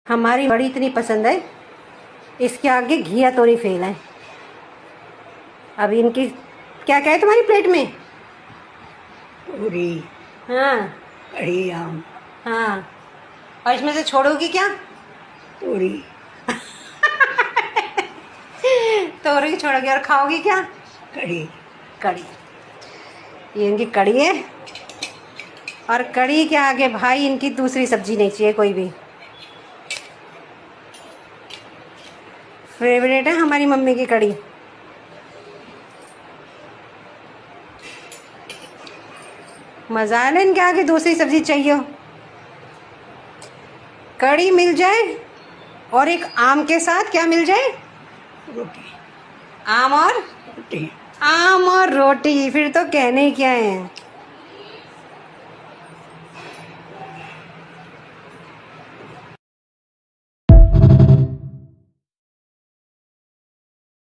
हमारी बड़ी इतनी पसंद है, इसके आगे घिया तोरी फेल है। अब इनकी क्या क्या है तुम्हारी प्लेट में? पूरी, हाँ कढ़ी, आम, हाँ। और इसमें से छोड़ोगी क्या? तोरी, तोरी छोड़ोगी और खाओगी क्या? कढ़ी। कढ़ी। ये इनकी कढ़ी है, और कढ़ी के आगे भाई इनकी दूसरी सब्जी नहीं चाहिए कोई भी। फेवरेट है हमारी मम्मी की कढ़ी। मज़ा है ना, इनके आगे दूसरी सब्जी चाहिए हो। कढ़ी मिल जाए और एक आम के साथ क्या मिल जाए? रोटी, आम और रोटी। आम और रोटी, फिर तो कहने ही क्या है।